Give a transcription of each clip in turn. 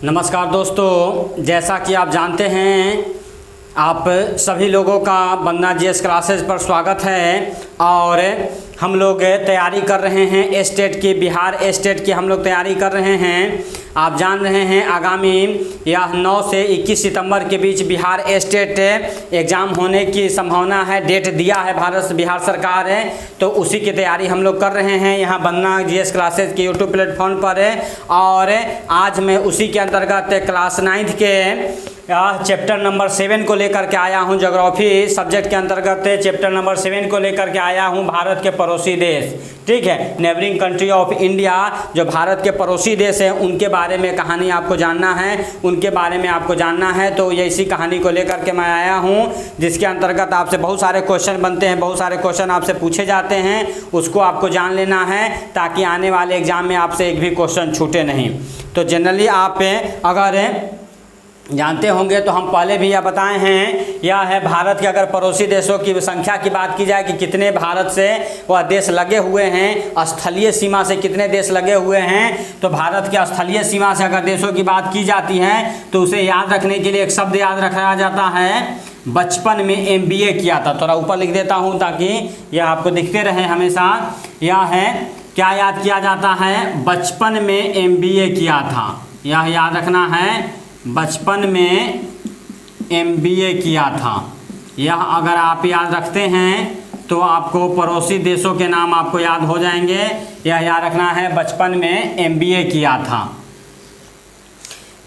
नमस्कार दोस्तों, जैसा कि आप जानते हैं आप सभी लोगों का वंदना जीएस क्लासेस पर स्वागत है। और हम लोग तैयारी कर रहे हैं स्टेट की, बिहार स्टेट की हम लोग तैयारी कर रहे हैं। आप जान रहे हैं आगामी यह 9 से 21 सितंबर के बीच बिहार स्टेट एग्ज़ाम होने की संभावना है। डेट दिया है बिहार सरकार है, तो उसी की तैयारी हम लोग कर रहे हैं यहाँ वंदना जीएस क्लासेस के यूट्यूब प्लेटफॉर्म पर। और आज मैं उसी के अंतर्गत क्लास 9 के चैप्टर नंबर 7 को लेकर के आया हूं। ज्योग्राफी सब्जेक्ट के अंतर्गत चैप्टर नंबर 7 को लेकर के आया हूं। भारत के पड़ोसी देश, ठीक है, नेबरिंग कंट्री ऑफ इंडिया, जो भारत के पड़ोसी देश हैं उनके बारे में कहानी आपको जानना है, उनके बारे में आपको जानना है। तो ये इसी कहानी को लेकर के मैं आया हूं, जिसके अंतर्गत आपसे बहुत सारे क्वेश्चन बनते हैं, बहुत सारे क्वेश्चन आपसे पूछे जाते हैं, उसको आपको जान लेना है ताकि आने वाले एग्जाम में आपसे एक भी क्वेश्चन छूटे नहीं। तो जनरली आप अगर जानते होंगे तो हम पहले भी यह बताए हैं, यह है भारत के अगर पड़ोसी देशों की संख्या की बात की जाए कि कितने भारत से वह देश लगे हुए हैं, स्थलीय सीमा से कितने देश लगे हुए हैं, तो भारत के स्थलीय सीमा से अगर देशों की बात की जाती है तो उसे याद रखने के लिए एक शब्द याद रखा जाता है, बचपन में MBA किया था। थोड़ा ऊपर लिख देता हूँ ताकि यह आपको दिखते रहे हमेशा। यह है क्या याद किया जाता है, बचपन में MBA किया था, यह याद रखना है, बचपन में MBA किया था। यह अगर आप याद रखते हैं तो आपको पड़ोसी देशों के नाम आपको याद हो जाएंगे। यह याद रखना है, बचपन में MBA किया था।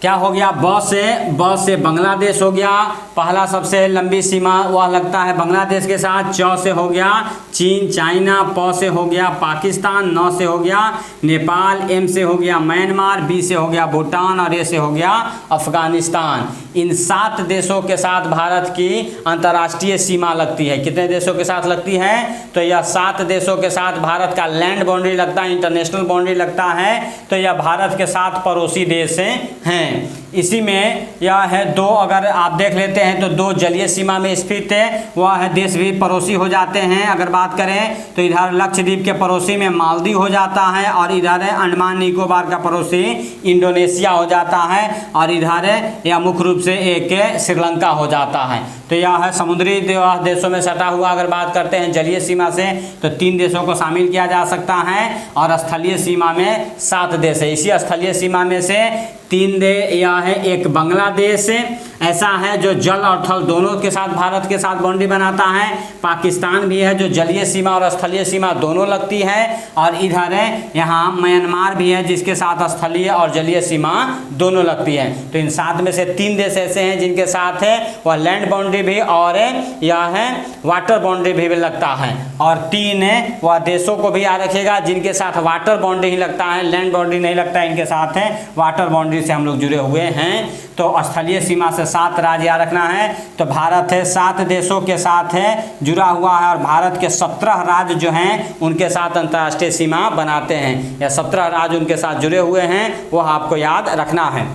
क्या हो गया, ब से बांग्लादेश हो गया, पहला सबसे लंबी सीमा वह लगता है बांग्लादेश के साथ। च से हो गया चीन चाइना, प से हो गया पाकिस्तान, न से हो गया नेपाल, M से हो गया म्यांमार, B से हो गया भूटान और A से हो गया अफगानिस्तान। इन 7 देशों के साथ भारत की अंतर्राष्ट्रीय सीमा लगती है। कितने देशों के साथ लगती है, तो यह 7 देशों के साथ भारत का लैंड बाउंड्री लगता है, इंटरनेशनल बाउंड्री लगता है। तो यह भारत के 7 पड़ोसी देश हैं। इसी में यह है 2, अगर आप देख लेते हैं तो 2 जलीय सीमा में स्थित है, वह है देश भी पड़ोसी हो जाते हैं। अगर बात करें तो इधर लक्षद्वीप के पड़ोसी में मालदीव हो जाता है, और इधर है अंडमान निकोबार का पड़ोसी इंडोनेशिया हो जाता है, और इधर यह मुख्य रूप से एक श्रीलंका हो जाता है। तो यह है समुद्री देशों में सटा हुआ। अगर बात करते हैं जलीय सीमा से तो 3 देशों को शामिल किया जा सकता है, और स्थलीय सीमा में 7 देश है। इसी स्थलीय सीमा में से 3 देश यह है, एक बांग्लादेश ऐसा है जो जल और थल दोनों के साथ भारत के साथ बाउंड्री बनाता है। पाकिस्तान भी है जो जलीय सीमा और स्थलीय सीमा दोनों लगती है, और इधर है यहाँ म्यांमार भी है जिसके साथ स्थलीय और जलीय सीमा दोनों लगती है। तो इन 7 में से 3 देश ऐसे हैं जिनके साथ है वह लैंड बाउंड्री भी और यह है वाटर बाउंड्री भी लगता है, और 3 वह देशों को भी याद रखिएगा जिनके साथ वाटर बाउंड्री ही लगता है, लैंड बाउंड्री नहीं लगता है, इनके साथ है वाटर बाउंड्री से हम लोग जुड़े हुए हैं। तो स्थलीय सीमा से 7 राज्य याद रखना है। तो भारत है 7 देशों के साथ है जुड़ा हुआ है, और भारत के 17 राज्य जो हैं उनके साथ अंतर्राष्ट्रीय सीमा बनाते हैं, या 17 राज्य उनके साथ जुड़े हुए हैं, वह आपको याद रखना है।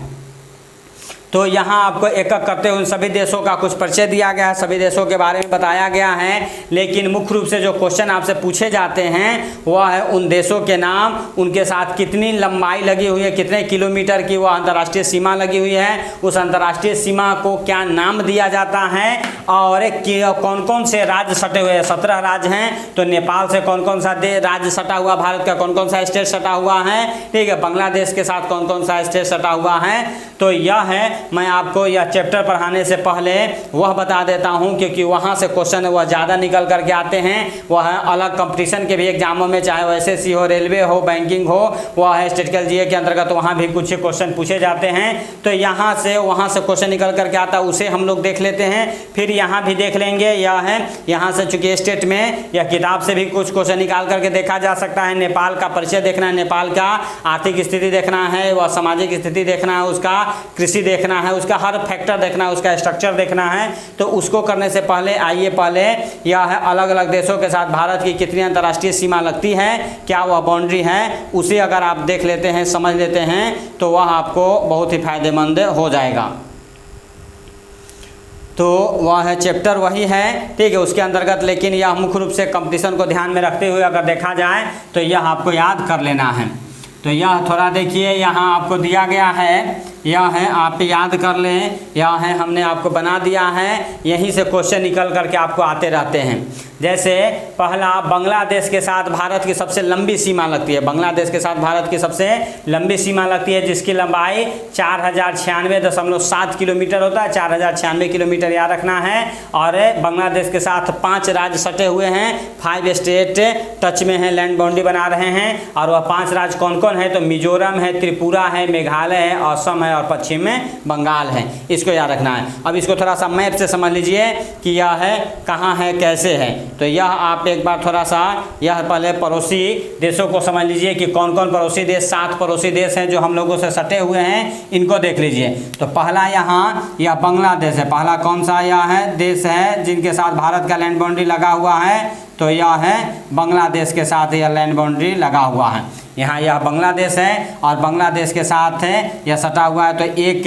तो यहाँ आपको एक एक करते हुए उन सभी देशों का कुछ परिचय दिया गया है, सभी देशों के बारे में बताया गया है। लेकिन मुख्य रूप से जो क्वेश्चन आपसे पूछे जाते हैं वह है उन देशों के नाम, उनके साथ कितनी लंबाई लगी हुई है, कितने किलोमीटर की वह अंतर्राष्ट्रीय सीमा लगी हुई है, उस अंतर्राष्ट्रीय सीमा को क्या नाम दिया जाता है, और कौन कौन से राज्य सटे हुए हैं। 17 राज्य हैं, तो नेपाल से कौन कौन सा राज्य सटा हुआ, भारत का कौन कौन सा स्टेट सटा हुआ है, ठीक है, बांग्लादेश के साथ कौन कौन सा स्टेट सटा हुआ है। तो यह है, मैं आपको यह चैप्टर पढ़ाने से पहले वह बता देता हूं, क्योंकि वहां से क्वेश्चन वह ज़्यादा निकल करके आते हैं। वह अलग कंपटीशन के भी एग्जामों में, चाहे वह SSC हो, रेलवे हो, बैंकिंग हो, वह है स्टैटिस्टिकल जीके के अंतर्गत वहाँ भी कुछ क्वेश्चन पूछे जाते हैं। तो यहाँ से वहाँ से क्वेश्चन निकल करके आता है, उसे हम लोग देख लेते हैं, फिर यहाँ भी देख लेंगे। यह है यहाँ से चूँकि स्टेट में या किताब से भी कुछ क्वेश्चन निकाल करके देखा जा सकता है। नेपाल का परिचय देखना है, नेपाल का आर्थिक स्थिति देखना है, वह सामाजिक स्थिति देखना है, उसका कृषि देखना है, उसका हर फैक्टर देखना है, उसका स्ट्रक्चर देखना है। तो उसको करने से पहले आइए पहले यह है अलग अलग देशों के साथ भारत की कितनी अंतर्राष्ट्रीय सीमा लगती है, क्या वह बाउंड्री है, उसे अगर आप देख लेते हैं, समझ लेते हैं, तो वह आपको बहुत ही फायदेमंद हो जाएगा। तो वह है चैप्टर वही है, ठीक है, उसके अंतर्गत। लेकिन यह मुख्य रूप से कंपटीशन को ध्यान में रखते हुए अगर देखा जाए तो यह आपको याद कर लेना है। तो यह थोड़ा देखिए, यहाँ आपको दिया गया है यह है आप याद कर लें, यह है हमने आपको बना दिया है, यहीं से क्वेश्चन निकल करके आपको आते रहते हैं। जैसे पहला, बांग्लादेश के साथ भारत की सबसे लंबी सीमा लगती है, बांग्लादेश के साथ भारत की सबसे लंबी सीमा लगती है जिसकी लंबाई 4096.7 किलोमीटर होता है, 4096 किलोमीटर याद रखना है। और बांग्लादेश के साथ 5 राज्य सटे हुए हैं, 5 स्टेट टच में हैं, लैंड बाउंड्री बना रहे हैं। और वह 5 राज्य कौन कौन है, तो मिजोरम है, त्रिपुरा है, मेघालय है, असम है और पश्चिम में बंगाल है। इसको याद रखना है। अब इसको थोड़ा सा मैप से समझ लीजिए कि यह है कहाँ है कैसे है। तो यह आप एक बार थोड़ा सा यह पहले पड़ोसी देशों को समझ लीजिए कि कौन कौन पड़ोसी देश, 7 पड़ोसी देश हैं जो हम लोगों से सटे हुए हैं, इनको देख लीजिए। तो पहला यहाँ यह बांग्लादेश है, पहला कौन सा यह है देश है जिनके साथ भारत का लैंड बाउंड्री लगा हुआ है, तो यह है बांग्लादेश के साथ यह लैंड बाउंड्री लगा हुआ है। यहाँ यह बांग्लादेश है और बांग्लादेश के साथ है यह सटा हुआ है। तो एक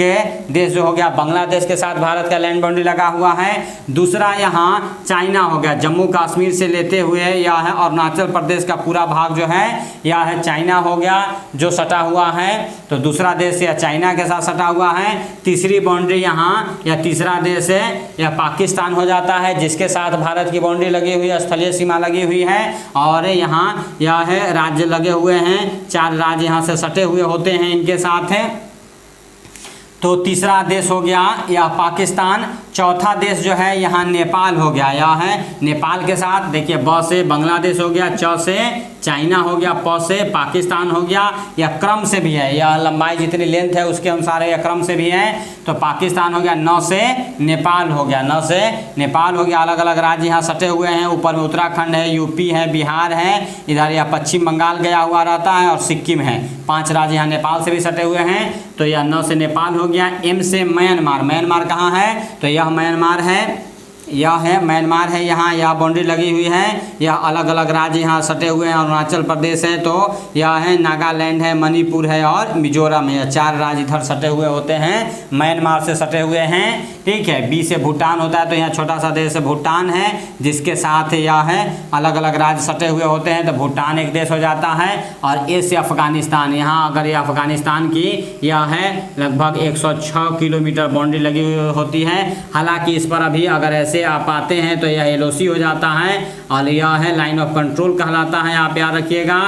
देश जो हो गया बांग्लादेश के साथ भारत का लैंड बाउंड्री लगा हुआ है। दूसरा यहाँ चाइना हो गया, जम्मू कश्मीर से लेते हुए यह है अरुणाचल प्रदेश का पूरा भाग जो है यह है चाइना हो गया जो सटा हुआ है। तो दूसरा देश यह चाइना के साथ सटा हुआ है। तीसरी बाउंड्री यहाँ यह तीसरा देश है यह पाकिस्तान हो जाता है जिसके साथ भारत की बाउंड्री लगी हुई है, स्थलीय सीमा लगी हुई है। और यहाँ यह है राज्य लगे हुए हैं, 4 राज्य यहाँ से सटे हुए होते हैं इनके साथ है। तो तीसरा देश हो गया यह पाकिस्तान। चौथा देश जो है यहाँ नेपाल हो गया, यह है नेपाल के साथ देखिए ब से बांग्लादेश हो गया, च से चाइना हो गया, प से पाकिस्तान हो गया। यह क्रम से भी है, यह लंबाई जितनी लेंथ है उसके अनुसार यह क्रम से भी है। तो पाकिस्तान हो गया, 9 से नेपाल हो गया, 9 से नेपाल हो गया। अलग अलग राज्य यहाँ सटे हुए हैं, ऊपर में उत्तराखंड है, यूपी है, बिहार है, इधर यह पश्चिम बंगाल गया हुआ रहता है और सिक्किम है। 5 राज्य यहाँ नेपाल से भी सटे हुए हैं। तो यह 9 से नेपाल हो गया। एम से म्यांमार, म्यांमार कहाँ है, तो यह म्यांमार है, यह है म्यांमार है, यहाँ यह बाउंड्री लगी हुई है। यह अलग अलग राज्य यहाँ सटे हुए हैं, अरुणाचल प्रदेश है, तो यह है नागालैंड है, मणिपुर है और मिजोरम है। यह 4 राज्य इधर सटे हुए होते हैं, म्यांमार से सटे हुए हैं। ठीक है, बी से भूटान होता है, तो यहाँ छोटा सा देश भूटान है जिसके साथ यह है अलग अलग राज्य सटे हुए होते हैं। तो भूटान एक देश हो जाता है। और ए से अफगानिस्तान, यहाँ अगर यह अफगानिस्तान की यह है लगभग 106 किलोमीटर बाउंड्री लगी हुई होती है। हालांकि इस पर अभी अगर ऐसे आप आते हैं तो यह LOC हो जाता है और यह है लाइन ऑफ कंट्रोल कहलाता है, आप याद रखिएगा।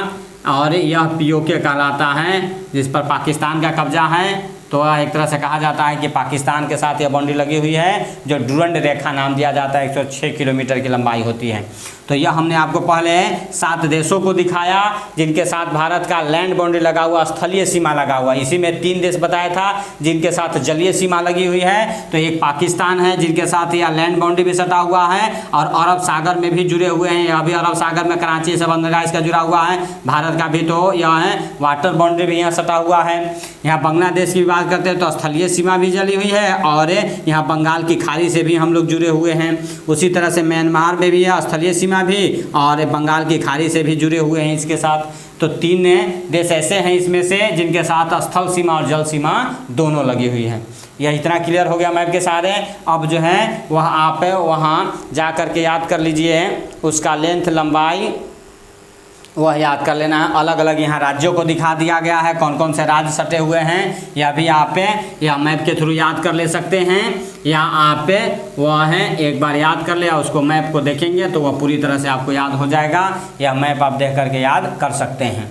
और यह POK कहलाता है जिस पर पाकिस्तान का कब्जा है। तो एक तरह से कहा जाता है कि पाकिस्तान के साथ यह बाउंड्री लगी हुई है जो डुरंड रेखा नाम दिया जाता है, 106 किलोमीटर की लंबाई होती है। तो यह हमने आपको पहले 7 देशों को दिखाया जिनके साथ भारत का लैंड बाउंड्री लगा हुआ, स्थलीय सीमा लगा हुआ। इसी में 3 देश बताया था जिनके साथ जलीय सीमा लगी हुई है। तो एक पाकिस्तान है जिनके साथ यह लैंड बाउंड्री भी सटा हुआ है और अरब सागर में भी जुड़े हुए हैं। यह भी अरब सागर में कराची से बंदरगाह इसका जुड़ा हुआ है। भारत का भी तो यह है वाटर बाउंड्री भी यहाँ सटा हुआ है। यहाँ बांग्लादेश की बात करते हैं तो स्थलीय सीमा भी जली हुई है और यहाँ बंगाल की खाड़ी से भी हम लोग जुड़े हुए हैं। उसी तरह से म्यांमार में भी है स्थलीय सीमा भी और बंगाल की खाड़ी से भी जुड़े हुए हैं इसके साथ। तो 3 देश ऐसे हैं इसमें से जिनके साथ स्थल सीमा और जल सीमा दोनों लगी हुई है। यह इतना क्लियर हो गया मैप के सारे। अब जो है वह आप वहाँ जा कर के याद कर लीजिए, उसका लेंथ लंबाई वह याद कर लेना है। अलग अलग यहाँ राज्यों को दिखा दिया गया है, कौन कौन से राज्य सटे हुए हैं यह भी आप या मैप के थ्रू याद कर ले सकते हैं। या आप वह है एक बार याद कर ले और उसको मैप को देखेंगे तो वह पूरी तरह से आपको याद हो जाएगा। यह मैप आप देख करके याद कर सकते हैं।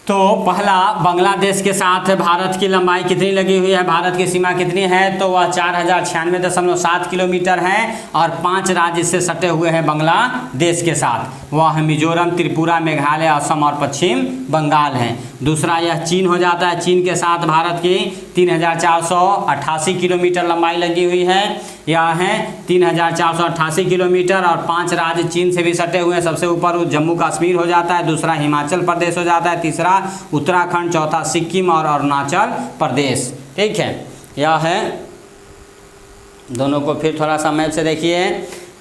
तो पहला बांग्लादेश के साथ भारत की लंबाई कितनी लगी हुई है, भारत की सीमा कितनी है, तो वह 4096.7 किलोमीटर है और 5 राज्य से सटे हुए हैं बांग्लादेश के साथ। वह है मिजोरम, त्रिपुरा, मेघालय, असम और पश्चिम बंगाल है। दूसरा यह चीन हो जाता है, चीन के साथ भारत की 3488 किलोमीटर लंबाई लगी हुई है। यह है 3488 किलोमीटर और 5 राज्य चीन से भी सटे हुए हैं। सबसे ऊपर जम्मू कश्मीर हो जाता है, दूसरा हिमाचल प्रदेश हो जाता है, तीसरा उत्तराखंड, चौथा सिक्किम और अरुणाचल प्रदेश। ठीक है, यह है दोनों को फिर थोड़ा सा मैप से देखिए।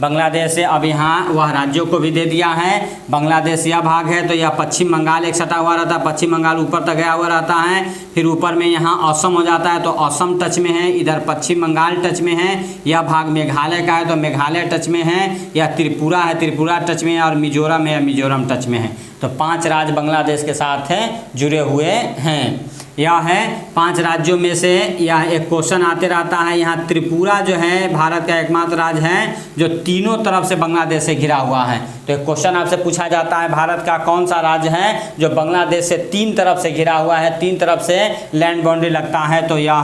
बांग्लादेश से अब यहाँ वह राज्यों को भी दे दिया है। बांग्लादेश यह भाग है तो यह पश्चिम बंगाल एक सटा हुआ रहता है, पश्चिम बंगाल ऊपर तक गया हुआ रहता है। फिर ऊपर में यहाँ असम हो जाता है तो असम टच में है, इधर पश्चिम बंगाल टच में है। यह भाग मेघालय का है तो मेघालय टच में है। यह त्रिपुरा है, त्रिपुरा टच में है। और मिजोरम है, मिजोरम टच में है। तो 5 राज्य बांग्लादेश के साथ जुड़े हुए हैं। यह है 5 राज्यों में से यह एक क्वेश्चन आते रहता है। यहाँ त्रिपुरा जो है भारत का एकमात्र राज्य है जो तीनों तरफ से बांग्लादेश से घिरा हुआ है। तो एक क्वेश्चन आपसे पूछा जाता है भारत का कौन सा राज्य है जो बांग्लादेश से 3 तरफ से घिरा हुआ है, 3 तरफ से लैंड बाउंड्री लगता है, तो यह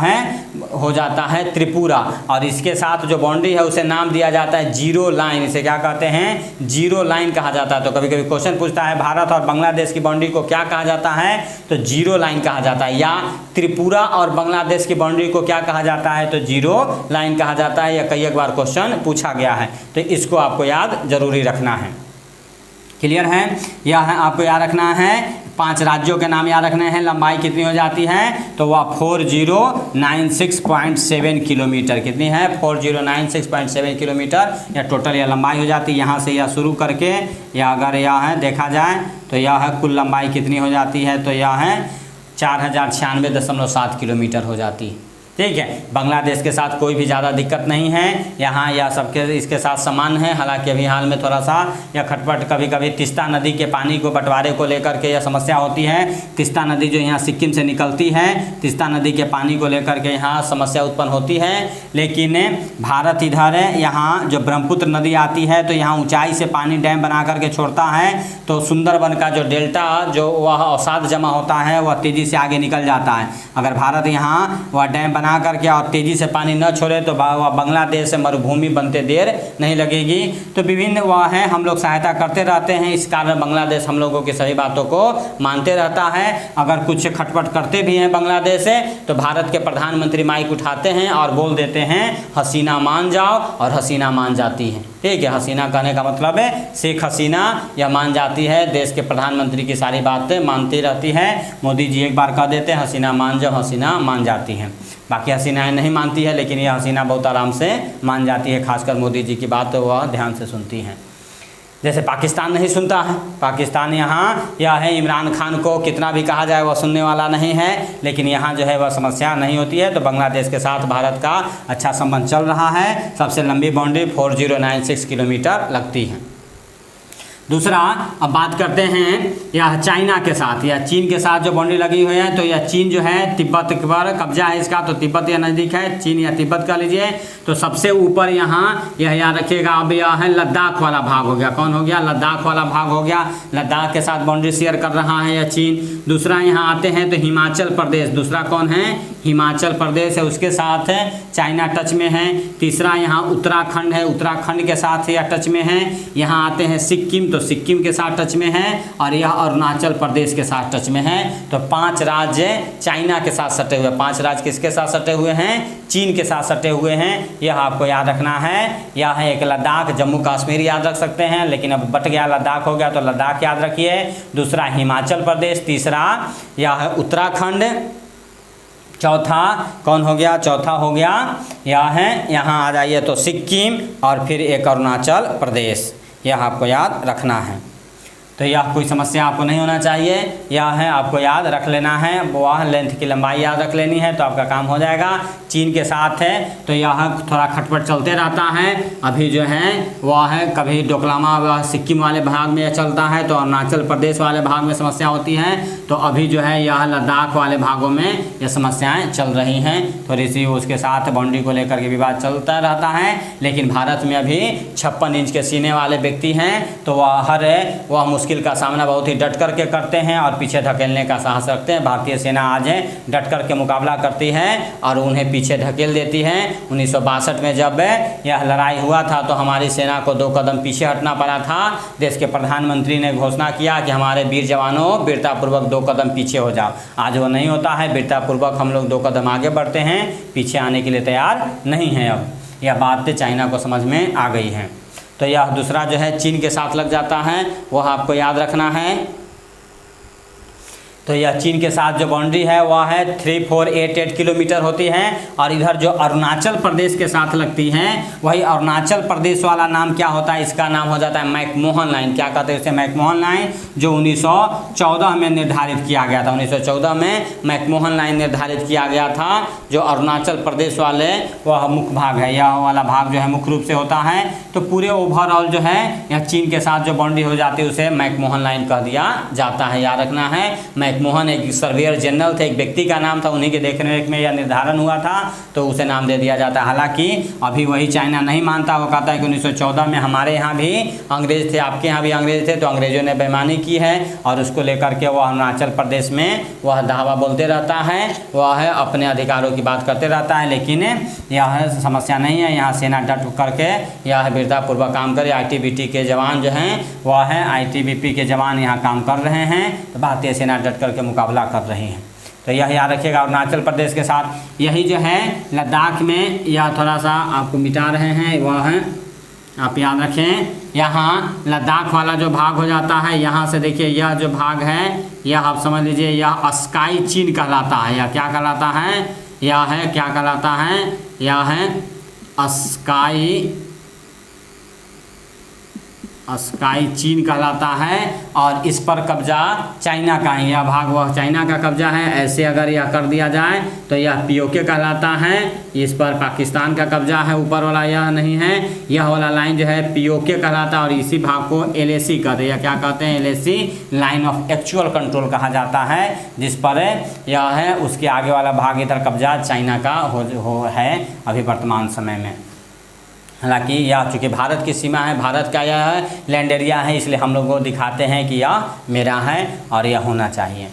हो जाता है त्रिपुरा। और इसके साथ जो बाउंड्री है उसे नाम दिया जाता है जीरो लाइन। इसे क्या कहते हैं? जीरो लाइन कहा जाता है। तो कभी कभी क्वेश्चन पूछता है भारत और बांग्लादेश की बाउंड्री को क्या कहा जाता है, तो जीरो लाइन कहा जाता है। या त्रिपुरा और बांग्लादेश की बाउंड्री को क्या कहा जाता है, तो जीरो लाइन कहा जाता है। यह कई एक बार क्वेश्चन पूछा गया है, तो इसको आपको याद जरूरी रखना है। क्लियर है? यह है आपको याद रखना है। 5 राज्यों के नाम याद रखने हैं। लंबाई कितनी हो जाती है, तो वह 4096.7 किलोमीटर। कितनी है? 4096.7 किलोमीटर या टोटल यह लंबाई हो जाती है। यहाँ से यह शुरू करके या अगर यह है देखा जाए तो यह है कुल लंबाई कितनी हो जाती है, तो यह है 4096.7 किलोमीटर हो जाती है। ठीक है, बांग्लादेश के साथ कोई भी ज़्यादा दिक्कत नहीं है। यहाँ या सबके इसके साथ समान है। हालांकि अभी हाल में थोड़ा सा या खटपट कभी कभी तीस्ता नदी के पानी को बंटवारे को लेकर के यह समस्या होती है। तीस्ता नदी जो यहाँ सिक्किम से निकलती है, तीस्ता नदी के पानी को लेकर के यहाँ समस्या उत्पन्न होती है। लेकिन भारत इधर यहाँ जो ब्रह्मपुत्र नदी आती है तो यहाँ ऊँचाई से पानी डैम बना करके छोड़ता है, तो सुंदरबन का जो डेल्टा जो वह अवसाद जमा होता है वह तेज़ी से आगे निकल जाता है। अगर भारत यहाँ वह डैम बना करके और तेज़ी से पानी न छोड़े तो बांग्लादेश से मरुभूमि बनते देर नहीं लगेगी। तो विभिन्न वह है हम लोग सहायता करते रहते हैं। इस कारण बांग्लादेश हम लोगों की सभी बातों को मानते रहता है। अगर कुछ खटपट करते भी हैं बांग्लादेश से तो भारत के प्रधानमंत्री माइक उठाते हैं और बोल देते हैं हसीना मान जाओ, और हसीना मान जाती है। ठीक है, हसीना कहने का मतलब है शेख हसीना, यह मान जाती है। देश के प्रधानमंत्री की सारी बातें मानती रहती है। मोदी जी एक बार कह देते हैं हसीना मान जाओ, हसीना मान जाती हैं। बाकी हसीनाएँ नहीं मानती है, लेकिन यह हसीना बहुत आराम से मान जाती है। खासकर मोदी जी की बात वह ध्यान से सुनती हैं। जैसे पाकिस्तान नहीं सुनता है। पाकिस्तान यहाँ यह है इमरान खान को कितना भी कहा जाए वह सुनने वाला नहीं है, लेकिन यहाँ जो है वह समस्या नहीं होती है। तो बांग्लादेश के साथ भारत का अच्छा संबंध चल रहा है। सबसे लंबी बाउंड्री 4096 किलोमीटर लगती है। दूसरा, अब बात करते हैं यह चाइना के साथ या चीन के साथ जो बाउंड्री लगी हुई है। तो यह चीन जो है तिब्बत पर कब्जा है इसका, तो तिब्बत या नज़दीक है, चीन या तिब्बत का लीजिए। तो सबसे ऊपर यहाँ यह याद रखिएगा, अब यह है लद्दाख वाला भाग हो गया। कौन हो गया? लद्दाख वाला भाग हो गया। लद्दाख के साथ बाउंड्री शेयर कर रहा है यह चीन। दूसरा यहाँ आते हैं तो हिमाचल प्रदेश, दूसरा कौन है? हिमाचल प्रदेश है, उसके साथ चाइना टच में है। तीसरा यहाँ उत्तराखंड है, उत्तराखंड के साथ यह टच में है। यहाँ आते हैं सिक्किम, तो सिक्किम के साथ टच में है। और यह अरुणाचल प्रदेश के साथ टच में है। तो 5 राज्य चाइना के साथ सटे हुए, 5 राज्य किसके साथ सटे हुए हैं? चीन के साथ सटे हुए हैं। यह आपको याद रखना है। यह है एक लद्दाख, जम्मू कश्मीर याद रख सकते हैं, लेकिन अब बट गया लद्दाख हो गया तो लद्दाख याद रखिए। दूसरा हिमाचल प्रदेश, तीसरा यह है उत्तराखंड, चौथा कौन हो गया? चौथा हो गया यह है, यहाँ आ जाइए तो सिक्किम, और फिर एक अरुणाचल प्रदेश। यह आपको याद रखना है। तो यह कोई समस्या आपको नहीं होना चाहिए। यह है आपको याद रख लेना है, वह लेंथ की लंबाई याद रख लेनी है तो आपका काम हो जाएगा। चीन के साथ है तो यह थोड़ा खटपट चलते रहता है। अभी जो है वह है कभी डोकलामा वह सिक्किम वाले भाग में चलता है, तो अरुणाचल प्रदेश वाले भाग में समस्या होती है। तो अभी जो है यह लद्दाख वाले भागों में यह समस्याएँ चल रही हैं। थोड़ी सी उसके साथ बाउंड्री को लेकर के विवाद चलता रहता है। लेकिन भारत में अभी 56 इंच के सीने वाले व्यक्ति हैं, तो वह मुश्किल का सामना बहुत ही डट करके करते हैं और पीछे धकेलने का साहस रखते हैं। भारतीय सेना आज डट करके मुकाबला करती है और उन्हें पीछे धकेल देती है। 1962 में जब यह लड़ाई हुआ था तो हमारी सेना को 2 कदम पीछे हटना पड़ा था। देश के प्रधानमंत्री ने घोषणा किया कि हमारे वीर जवानों वीरतापूर्वक 2 कदम पीछे हो जाओ। आज वो नहीं होता है। वीरतापूर्वक हम लोग 2 कदम आगे बढ़ते हैं, पीछे आने के लिए तैयार नहीं है। अब यह बात चाइना को समझ में आ गई है। तो यह दूसरा जो है चीन के साथ लग जाता है, वह आपको याद रखना है। तो यह चीन के साथ जो बाउंड्री है वह है 3488 किलोमीटर होती है। और इधर जो अरुणाचल प्रदेश के साथ लगती है वही अरुणाचल प्रदेश वाला नाम क्या होता है, इसका नाम हो जाता है मैकमोहन लाइन। क्या कहते हैं इसे, मैकमोहन लाइन, जो 1914 में निर्धारित किया गया था। 1914 में मैकमोहन लाइन निर्धारित किया गया था। जो अरुणाचल प्रदेश वाले वह मुख्य भाग है, यह वाला भाग जो है मुख्य रूप से होता है। तो पूरे ओवरऑल जो है यह चीन के साथ जो बाउंड्री हो जाती है उसे मैकमोहन लाइन कह दिया जाता है। याद रखना है, मैकमोहन एक सर्वेयर जनरल थे, एक व्यक्ति का नाम था, उन्हीं के देखरेख में यह निर्धारण हुआ था तो उसे नाम दे दिया जाता है। हालांकि अभी वही चाइना नहीं मानता, वो कहता है कि 1914 में हमारे यहाँ भी अंग्रेज थे, आपके यहाँ भी अंग्रेज थे, तो अंग्रेजों ने बेईमानी की है और उसको लेकर के वह अरुणाचल प्रदेश में वह दावा बोलते रहता है, वह है अपने अधिकारों की बात करते रहता है। लेकिन यह समस्या नहीं है, यहाँ सेना डट करके यह वीरतापूर्वक काम करे। ITBP के जवान जो हैं वह है ITBP के जवान यहाँ काम कर रहे हैं, तो भारतीय सेना डट करके मुकाबला कर रही है। तो यह याद रखिएगा। अरुणाचल प्रदेश के साथ यही जो है लद्दाख में यह थोड़ा सा आपको मिटा रहे हैं, वह है आप याद रखें। यहाँ लद्दाख वाला जो भाग हो जाता है, यहाँ से देखिए यह जो भाग है यह आप समझ लीजिए यह स्काई चीन कहलाता है। यह क्या कहलाता है, यह है क्या कहलाता है, यह है स्काई चीन कहलाता है। और इस पर कब्जा चाइना का है, यह भाग वह चाइना का कब्जा है। ऐसे अगर यह कर दिया जाए तो यह POK कहलाता है। इस पर पाकिस्तान का कब्जा है, ऊपर वाला यह नहीं है, यह वाला लाइन जो है POK कहलाता है। और इसी भाग को LAC कहते हैं, या क्या कहते हैं, LAC line of actual control कहा जाता है, जिस पर यह है उसके आगे वाला भाग इधर कब्जा चाइना का हो है अभी वर्तमान समय में। हालांकि यह चूँकि भारत की सीमा है, भारत का यह लैंड एरिया है, इसलिए हम लोग को दिखाते हैं कि यह मेरा है और यह होना चाहिए।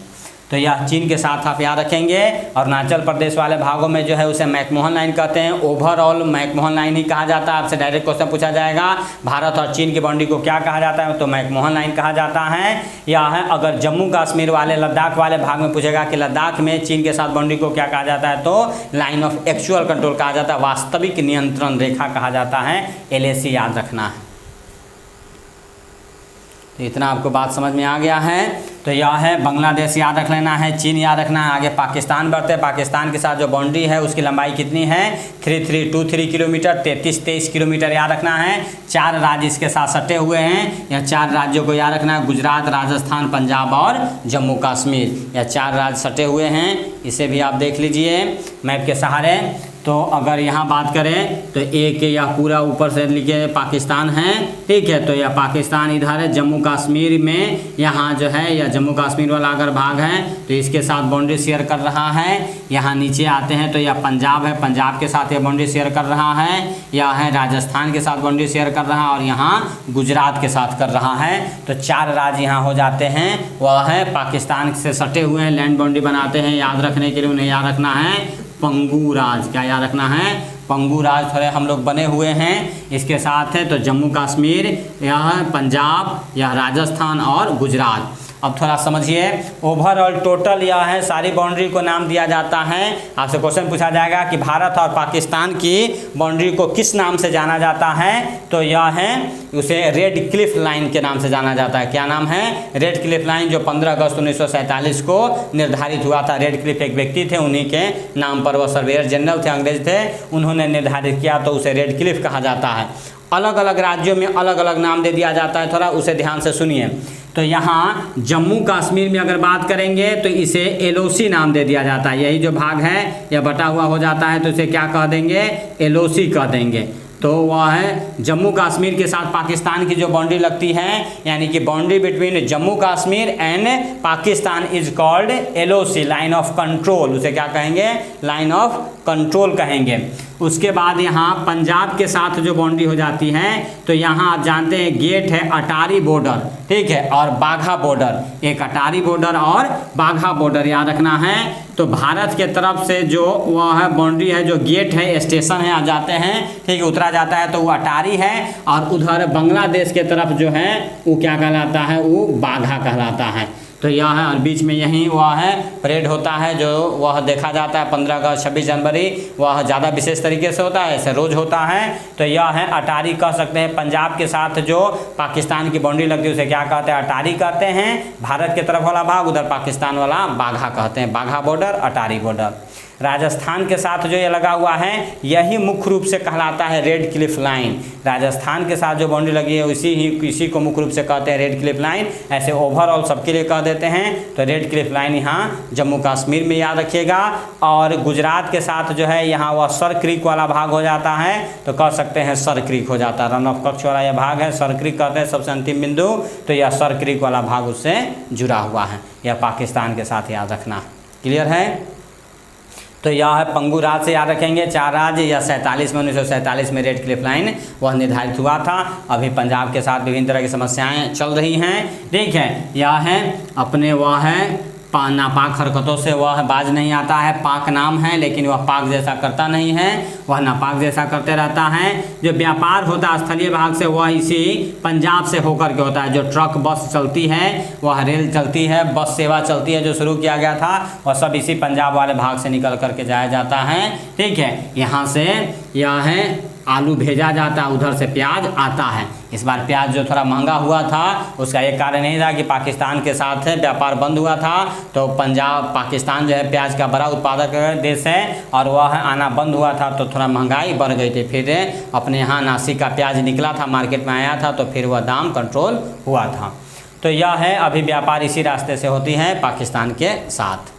तो यह चीन के साथ आप याद रखेंगे। अरुणाचल प्रदेश वाले भागों में जो है उसे मैकमोहन लाइन कहते हैं। ओवरऑल मैकमोहन लाइन ही कहा जाता है। आपसे डायरेक्ट क्वेश्चन पूछा जाएगा भारत और चीन की बाउंड्री को क्या कहा जाता है, तो मैकमोहन लाइन कहा जाता है। यह है अगर जम्मू कश्मीर वाले लद्दाख वाले भाग में पूछेगा कि लद्दाख में चीन के साथ बाउंड्री को क्या कहा जाता है, तो लाइन ऑफ एक्चुअल कंट्रोल कहा जाता है, वास्तविक नियंत्रण रेखा कहा जाता है। LAC याद रखना है। तो इतना आपको बात समझ में आ गया है। तो यह है बांग्लादेश याद रख लेना है, चीन याद रखना है। आगे पाकिस्तान बढ़ते हैं। पाकिस्तान के साथ जो बाउंड्री है उसकी लंबाई कितनी है, 3323 किलोमीटर, 3323 किलोमीटर याद रखना है। 4 राज्य इसके साथ सटे हुए हैं। यह 4 राज्यों को याद रखना है, गुजरात, राजस्थान, पंजाब और जम्मू कश्मीर। यह 4 राज्य सटे हुए हैं, इसे भी आप देख लीजिए मैप के सहारे। तो अगर यहाँ बात करें तो एक या पूरा ऊपर से लिखे पाकिस्तान है, ठीक है। तो यह पाकिस्तान इधर है, जम्मू कश्मीर में यहाँ जो है यह जम्मू कश्मीर वाला अगर भाग है तो इसके साथ बाउंड्री शेयर कर रहा है। यहाँ नीचे आते हैं तो यह पंजाब है, पंजाब के साथ यह बाउंड्री शेयर कर रहा है। यह है राजस्थान के साथ बाउंड्री शेयर कर रहा है और यहाँ गुजरात के साथ कर रहा है। तो 4 राज्य यहाँ हो जाते हैं, वह है पाकिस्तान से सटे हुए हैं, लैंड बाउंड्री बनाते हैं। याद रखने के लिए उन्हें याद रखना है पंगू राज, क्या याद रखना है, पंगू राज थोड़े हम लोग बने हुए हैं इसके साथ है। तो जम्मू कश्मीर, यह पंजाब, यह राजस्थान और गुजरात। अब थोड़ा समझिए, ओवरऑल टोटल यह है सारी बाउंड्री को नाम दिया जाता है। आपसे क्वेश्चन पूछा जाएगा कि भारत और पाकिस्तान की बाउंड्री को किस नाम से जाना जाता है, तो यह है उसे रेड क्लिफ लाइन के नाम से जाना जाता है। क्या नाम है, रेड क्लिफ लाइन, जो 15 अगस्त 1947 को निर्धारित हुआ था। रेड क्लिफ एक व्यक्ति थे, उन्हीं के नाम पर, वह सर्वेयर जनरल थे, अंग्रेज थे, उन्होंने निर्धारित किया तो उसे रेड क्लिफ कहा जाता है। अलग अलग राज्यों में अलग अलग नाम दे दिया जाता है, थोड़ा उसे ध्यान से सुनिए। तो यहाँ जम्मू कश्मीर में अगर बात करेंगे तो इसे LOC नाम दे दिया जाता है। यही जो भाग है यह बटा हुआ हो जाता है तो इसे क्या कह देंगे, LOC कह देंगे। तो वह है जम्मू कश्मीर के साथ पाकिस्तान की जो बाउंड्री लगती है, यानी कि boundary between Jammu Kashmir and Pakistan is called LOC, line of control. उसे क्या कहेंगे, लाइन ऑफ कंट्रोल कहेंगे। उसके बाद यहाँ पंजाब के साथ जो बाउंड्री हो जाती है तो यहाँ आप जानते हैं गेट है अटारी बॉर्डर, ठीक है, और बाघा बॉर्डर। एक अटारी बॉर्डर और बाघा बॉर्डर याद रखना है। तो भारत के तरफ से जो वह है बाउंड्री है, जो गेट है, स्टेशन है, आप जाते हैं, ठीक है, उतरा जाता है तो वो अटारी है। और उधर बांग्लादेश के तरफ जो है वो क्या कहलाता है, वो बाघा कहलाता है। तो यह है, और बीच में यहीं वह है परेड होता है जो वह देखा जाता है 15 अगस्त 26 जनवरी, वह ज़्यादा विशेष तरीके से होता है, ऐसे रोज़ होता है। तो यह है अटारी कह सकते हैं। पंजाब के साथ जो पाकिस्तान की बाउंड्री लगती है उसे क्या कहते हैं? अटारी कहते हैं। भारत की तरफ वाला भाग, उधर पाकिस्तान वाला बाघा कहते हैं। बाघा बॉर्डर, अटारी बॉर्डर। राजस्थान के साथ जो ये लगा हुआ है यही मुख्य रूप से कहलाता है रेड क्लिफ लाइन। राजस्थान के साथ जो बाउंड्री लगी है इसी को मुख्य रूप से कहते हैं रेड क्लिफ लाइन। ऐसे ओवरऑल सबके लिए कह देते हैं। तो रेड क्लिफ लाइन यहाँ जम्मू कश्मीर में याद रखिएगा। और गुजरात के साथ जो है यहाँ वह सर क्रीक वाला भाग हो जाता है, तो कह सकते हैं सर क्रीक हो जाता है। रन ऑफ कच्छ वाला यह भाग है, सर क्रीक कहते हैं सबसे अंतिम बिंदु। तो यह सर क्रीक वाला भाग उससे जुड़ा हुआ है, यह पाकिस्तान के साथ याद रखना। क्लियर है? तो यह है पंगु राज से याद रखेंगे। 4 राज्य या 47 में 1947 में रेड क्लिफ लाइन वह निर्धारित हुआ था। अभी पंजाब के साथ विभिन्न तरह की समस्याएं चल रही हैं। ठीक है, यह है अपने वह है नापाक हरकतों से वह बाज नहीं आता है। पाक नाम है लेकिन वह पाक जैसा करता नहीं है, वह नापाक जैसा करते रहता है। जो व्यापार होता है स्थलीय भाग से वह इसी पंजाब से होकर के होता है। जो ट्रक बस चलती है, वह रेल चलती है, बस सेवा चलती है जो शुरू किया गया था, वह सब इसी पंजाब वाले भाग से निकल करके जाया जाता है। ठीक है, यहाँ से यह है आलू भेजा जाता है, उधर से प्याज आता है। इस बार प्याज जो थोड़ा महंगा हुआ था उसका एक कारण नहीं था कि पाकिस्तान के साथ व्यापार बंद हुआ था, तो पाकिस्तान जो है प्याज का बड़ा उत्पादक देश है और वह आना बंद हुआ था, तो थोड़ा महंगाई बढ़ गई थी। फिर अपने यहाँ नासिक का प्याज निकला था, मार्केट में आया था, तो फिर वह दाम कंट्रोल हुआ था। तो यह है अभी व्यापार इसी रास्ते से होती है पाकिस्तान के साथ।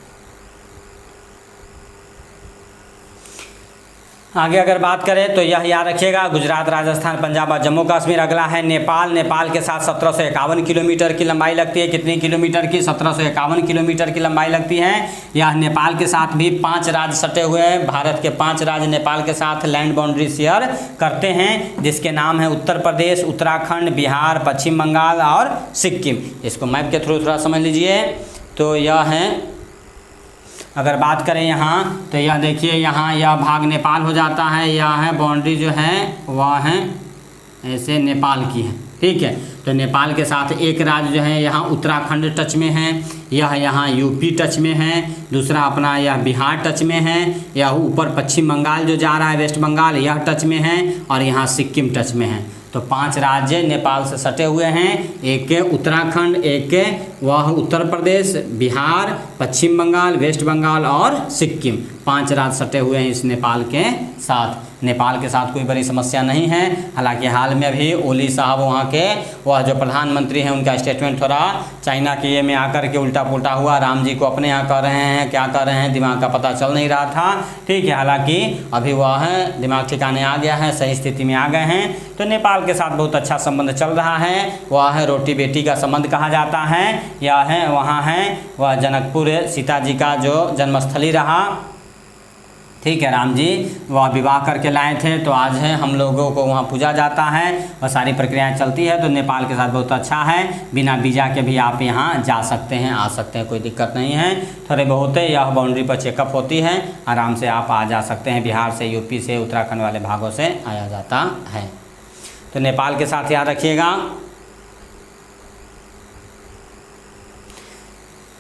आगे अगर बात करें तो यह याद रखिएगा गुजरात, राजस्थान, पंजाब और जम्मू कश्मीर। अगला है नेपाल। नेपाल के साथ 1751 किलोमीटर की लंबाई लगती है। कितनी किलोमीटर की? 1751 किलोमीटर की लंबाई लगती है। यह नेपाल के साथ भी 5 राज्य सटे हुए हैं। भारत के 5 राज्य नेपाल के साथ लैंड बाउंड्री शेयर करते हैं, जिसके नाम है उत्तर प्रदेश, उत्तराखंड, बिहार, पश्चिम बंगाल और सिक्किम। इसको मैप के थ्रू थोड़ा समझ लीजिए। तो यह है, अगर बात करें यहाँ तो यह देखिए यहाँ यह भाग नेपाल हो जाता है। यह है बाउंड्री जो है वह है ऐसे नेपाल की है। ठीक है, तो नेपाल के साथ एक राज्य जो है यहाँ उत्तराखंड टच में है, यह यहाँ यूपी टच में है, दूसरा अपना यह बिहार टच में है, यह ऊपर पश्चिम बंगाल जो जा रहा है वेस्ट बंगाल यह टच में है, और यहाँ सिक्किम टच में है। तो 5 राज्य नेपाल से सटे हुए हैं। एक उत्तराखंड, एक वह उत्तर प्रदेश, बिहार, पश्चिम बंगाल, वेस्ट बंगाल और सिक्किम, 5 राज्य सटे हुए हैं इस नेपाल के साथ। नेपाल के साथ कोई बड़ी समस्या नहीं है। हालांकि हाल में अभी ओली साहब वहाँ के वह जो प्रधानमंत्री हैं उनका स्टेटमेंट थोड़ा चाइना के ये में आकर के उल्टा पुल्टा हुआ। राम जी को अपने यहाँ कर रहे हैं, क्या कर रहे हैं दिमाग का पता चल नहीं रहा था। ठीक है, हालांकि अभी वह है दिमाग ठिकाने आ गया है, सही स्थिति में आ गए हैं। तो नेपाल के साथ बहुत अच्छा संबंध चल रहा है। वह है रोटी बेटी का संबंध कहा जाता है। यह है वहाँ है वह जनकपुर सीता जी का जो जन्मस्थली रहा। ठीक है, राम जी वह विवाह करके लाए थे, तो आज है हम लोगों को वहाँ पूजा जाता है, वह सारी प्रक्रियाएं चलती है। तो नेपाल के साथ बहुत अच्छा है। बिना वीज़ा के भी आप यहाँ जा सकते हैं, आ सकते हैं, कोई दिक्कत नहीं है। थोड़े बहुत यह बाउंड्री पर चेकअप होती है, आराम से आप आ जा सकते हैं। बिहार से, यूपी से, उत्तराखंड वाले भागों से आया जाता है। तो नेपाल के साथ याद रखिएगा।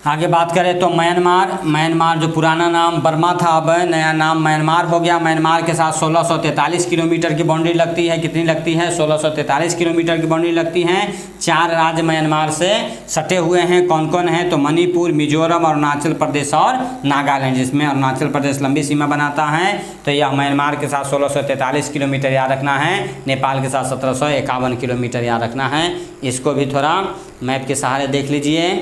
आगे बात करें तो म्यांमार जो पुराना नाम बर्मा था अब नया नाम म्यांमार हो गया। म्यांमार के साथ 1643 किलोमीटर की बाउंड्री लगती है। कितनी लगती है? 1643 किलोमीटर की बाउंड्री लगती है। 4 राज्य म्यांमार से सटे हुए हैं। कौन कौन है? तो मणिपुर, मिजोरम, अरुणाचल प्रदेश और नागालैंड, जिसमें अरुणाचल प्रदेश लंबी सीमा बनाता है। तो यह म्यांमार के साथ 1643 किलोमीटर याद रखना है। नेपाल के साथ 1751 किलोमीटर याद रखना है। इसको भी थोड़ा मैप के सहारे देख लीजिए।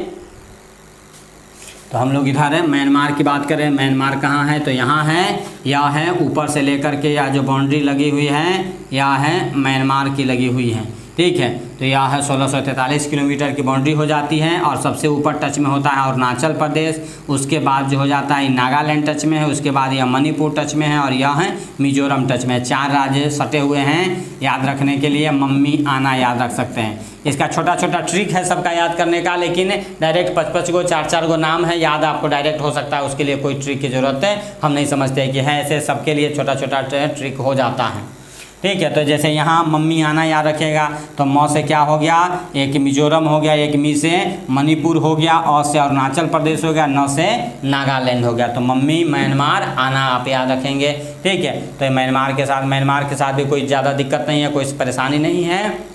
तो हम लोग इधर है म्यांमार की बात करें। म्यांमार कहाँ है? तो यहाँ है, यह है ऊपर से लेकर के यह जो बाउंड्री लगी हुई है यह है म्यांमार की लगी हुई है। ठीक है, तो यह है 1643 किलोमीटर की बाउंड्री हो जाती है। और सबसे ऊपर टच में होता है अरुणाचल प्रदेश, उसके बाद जो हो जाता है नागालैंड टच में है, उसके बाद यह मणिपुर टच में है और यह है मिजोरम टच में है। 4 राज्य सटे हुए हैं। याद रखने के लिए मम्मी आना याद रख सकते हैं। इसका छोटा छोटा ट्रिक है सबका याद करने का, लेकिन डायरेक्ट 55 गो 4-4 गो नाम है, याद आपको डायरेक्ट हो सकता है, उसके लिए कोई ट्रिक की ज़रूरत है हम नहीं समझते कि है। ऐसे सबके लिए छोटा छोटा ट्रिक हो जाता है। ठीक है। तो जैसे यहाँ मम्मी आना याद रखिएगा, तो म से क्या हो गया, एक मिजोरम हो गया, एक मी से मणिपुर हो गया, अ से अरुणाचल प्रदेश हो गया, न से नागालैंड हो गया। तो मम्मी म्यांमार आना आप याद रखेंगे। ठीक है। तो म्यांमार के साथ भी कोई ज़्यादा दिक्कत नहीं है, कोई परेशानी नहीं है।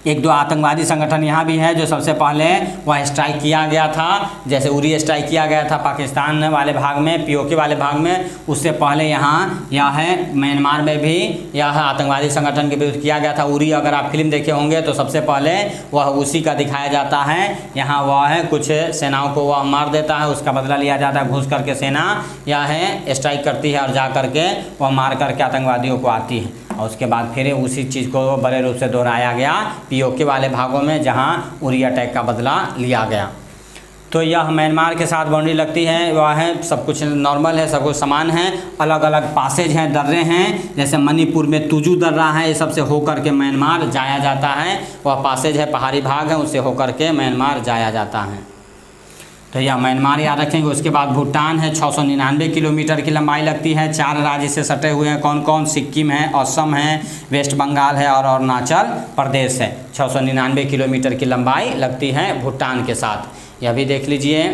एक दो आतंकवादी संगठन यहाँ भी है जो सबसे पहले वह स्ट्राइक किया गया था, जैसे उरी स्ट्राइक किया गया था पाकिस्तान वाले भाग में, पीओके वाले भाग में। उससे पहले यहाँ यह है म्यांमार में भी यह आतंकवादी संगठन के विरुद्ध किया गया था उरी। अगर आप फिल्म देखे होंगे तो सबसे पहले वह उसी का दिखाया जाता है। यहाँ वह है कुछ सेनाओं को वह मार देता है, उसका बदला लिया जाता है, घुस करके सेना यह है स्ट्राइक करती है और जा करके वह मार करके आतंकवादियों को आती है। और उसके बाद फिर उसी चीज़ को बड़े रूप से दोहराया गया पीओके वाले भागों में जहां उरी अटैक का बदला लिया गया। तो यह म्यांमार के साथ बाउंड्री लगती है, वह है सब कुछ नॉर्मल है, सब कुछ समान है। अलग अलग पासेज हैं, दर्रे हैं, जैसे मणिपुर में तुजू दर्रा है, ये सबसे होकर के म्यांमार जाया जाता है। वह पासेज है, पहाड़ी भाग है, उससे होकर के म्यांमार जाया जाता है। तो यह म्यांमार याद रखेंगे। उसके बाद भूटान है, 699 किलोमीटर की लंबाई लगती है। 4 राज्य से सटे हुए हैं, कौन कौन, सिक्किम है, असम है, वेस्ट बंगाल है और अरुणाचल प्रदेश है। 699 किलोमीटर की लंबाई लगती है भूटान के साथ, यह भी देख लीजिए।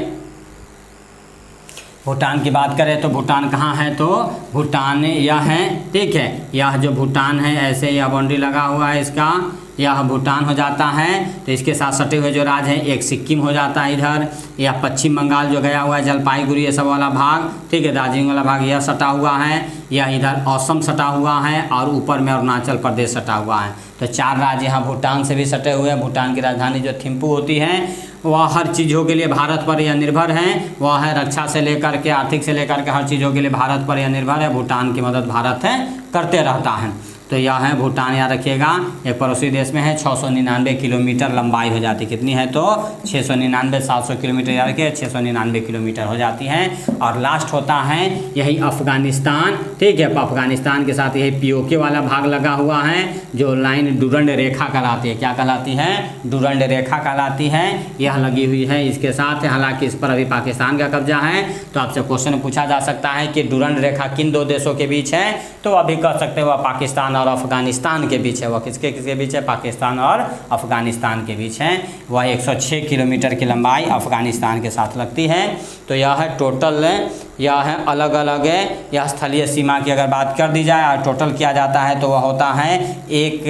भूटान की बात करें तो भूटान कहाँ है, तो भूटान यह है। ठीक है। यह जो भूटान है ऐसे यह बाउंड्री लगा हुआ है इसका, यह भूटान हो जाता है। तो इसके साथ सटे हुए जो राज्य हैं, एक सिक्किम हो जाता है इधर, यह पश्चिम बंगाल जो गया हुआ है, जलपाईगुड़ी ये सब वाला भाग। ठीक है। दार्जिलिंग वाला भाग यह सटा हुआ है, यह इधर असम सटा हुआ है और ऊपर में अरुणाचल प्रदेश सटा हुआ है। तो 4 राज्य यहाँ भूटान से भी सटे हुए हैं। भूटान की राजधानी जो थिम्पू होती है वह हर चीज़ों के लिए भारत पर यह निर्भर है। वह है रक्षा से लेकर के आर्थिक से लेकर के हर चीज़ों के लिए भारत पर यह निर्भर है। भूटान की मदद भारत है करते रहता है। तो यह है भूटान, याद रखिएगा, एक पड़ोसी देश में है। 699 किलोमीटर लंबाई हो जाती, कितनी है तो 699, 700 किलोमीटर याद रखिए, 699 किलोमीटर हो जाती है। और लास्ट होता है यही अफ़गानिस्तान। ठीक है। अफ़गानिस्तान के साथ यही पीओके वाला भाग लगा हुआ है, जो लाइन डुरंड रेखा कहलाती है। क्या कहलाती है, डुरंड रेखा कहलाती है, यह लगी हुई है इसके साथ। हालांकि इस पर अभी पाकिस्तान का कब्जा है। तो आपसे क्वेश्चन पूछा जा सकता है कि डुरंड रेखा किन 2 देशों के बीच है, तो अभी कह सकते हो पाकिस्तान और अफगानिस्तान के बीच है। वह किसके बीच है, पाकिस्तान और अफगानिस्तान के बीच है। वह 106 किलोमीटर की लंबाई अफगानिस्तान के साथ लगती है। तो यह है टोटल, यह है अलग अलग है। यह स्थलीय सीमा की अगर बात कर दी जाए और टोटल किया जाता है तो वह होता है एक,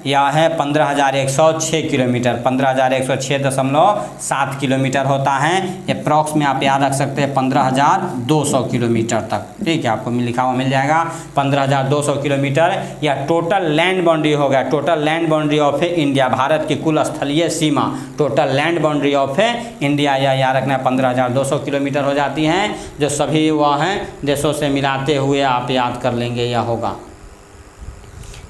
यह है 15,106 किलोमीटर, 15,106.7 किलोमीटर होता है। अप्रॉक्स में आप याद रख सकते हैं 15,200 किलोमीटर तक। ठीक है। आपको लिखा हुआ मिल जाएगा 15,200 किलोमीटर। यह टोटल लैंड बाउंड्री हो गया, total land boundary of India, Bharat की कुल स्थलीय सीमा, total land boundary of India, यह याद रखना 15,200 किलोमीटर हो जाती है। जो सभी वह हैं देशों से मिलाते हुए आप याद कर लेंगे, यह होगा,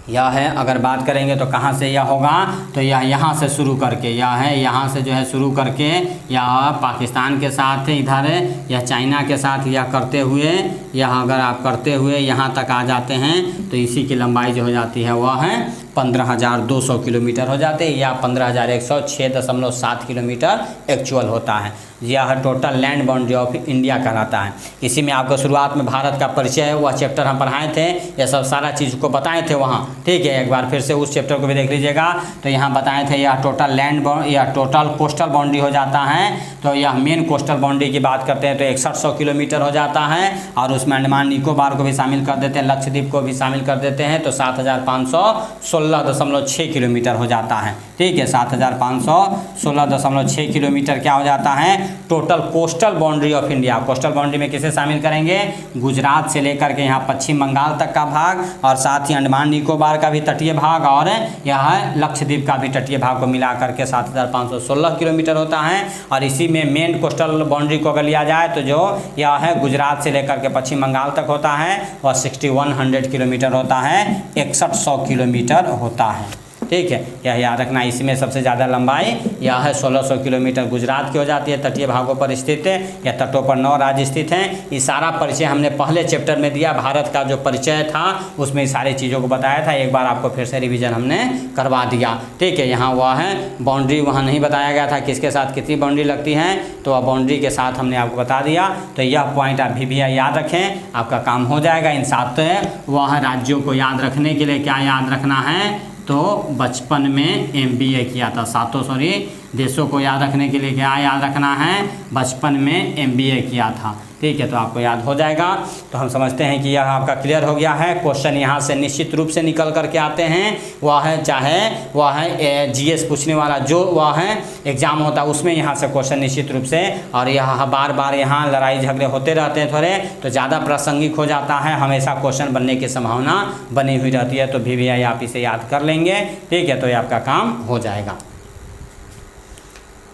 यह है। अगर बात करेंगे तो कहाँ से यह होगा, तो यह यहाँ से शुरू करके, यह है यहाँ से जो है शुरू करके, यह पाकिस्तान के साथ इधर, यह चाइना के साथ यह करते हुए, यह अगर आप करते हुए यहाँ तक आ जाते हैं तो इसी की लंबाई जो हो जाती है वह है 15,200 किलोमीटर हो जाते हैं, या 15,106.7 किलोमीटर एक्चुअल होता है। यह total land boundary of India कहलाता है। इसी में आपको शुरुआत में भारत का परिचय है, वह चैप्टर हम पढ़ाए थे, यह सब सारा चीज़ को बताए थे वहाँ। ठीक है। एक बार फिर से उस चैप्टर को भी देख लीजिएगा। तो यहाँ बताए थे यह टोटल लैंड या टोटल कोस्टल बाउंड्री हो जाता है। तो यह मेन कोस्टल बाउंड्री की बात करते हैं तो 6100 किलोमीटर हो जाता है, और उसमें अंडमान निकोबार को भी शामिल कर देते हैं, लक्षद्वीप को भी शामिल कर देते हैं। तो 7,516.6 किलोमीटर हो जाता है। ठीक है। 7,516.6 किलोमीटर क्या हो जाता है, total coastal boundary of India. Coastal boundary में किसे शामिल करेंगे, गुजरात से लेकर के यहाँ पश्चिम बंगाल तक का भाग, और साथ ही अंडमान निकोबार का भी तटीय भाग, और यह लक्षद्वीप का भी तटीय भाग को मिला करके 7,516 किलोमीटर होता है। और इसी में मेन कोस्टल बाउंड्री को अगर लिया जाए तो जो यह है गुजरात से लेकर के पश्चिम बंगाल तक होता है, वह 6100 किलोमीटर होता है, 6100 किलोमीटर होता है। ठीक है, यह याद रखना। इसमें सबसे ज़्यादा लंबाई यह है 1600 किलोमीटर गुजरात की हो जाती है, तटीय भागों पर स्थित है, या तटों पर 9 राज्य स्थित हैं। ये सारा परिचय हमने पहले चैप्टर में दिया, भारत का जो परिचय था उसमें ये सारी चीज़ों को बताया था। एक बार आपको फिर से रिवीजन हमने करवा दिया, ठीक है। यहाँ वह है बाउंड्री, वहाँ नहीं बताया गया था किसके साथ कितनी बाउंड्री लगती है, तो वह बाउंड्री के साथ हमने आपको बता दिया। तो यह पॉइंट अभी भी याद रखें, आपका काम हो जाएगा। इन 7 वह राज्यों को याद रखने के लिए क्या याद रखना है, तो बचपन में MBA किया था। 7 देशों को याद रखने के लिए क्या याद रखना है, बचपन में MBA किया था, ठीक है। तो आपको याद हो जाएगा। तो हम समझते हैं कि यह आपका क्लियर हो गया है। क्वेश्चन यहाँ से निश्चित रूप से निकल करके आते हैं, वह है चाहे वह है GS पूछने वाला जो वह है एग्जाम होता है उसमें यहाँ से क्वेश्चन निश्चित रूप से, और यह बार बार यहाँ लड़ाई झगड़े होते रहते हैं थोड़े, तो ज़्यादा प्रासंगिक हो जाता है, हमेशा क्वेश्चन बनने की संभावना बनी हुई रहती है। तो VVI आप इसे याद कर लेंगे, ठीक है, तो ये आपका काम हो जाएगा।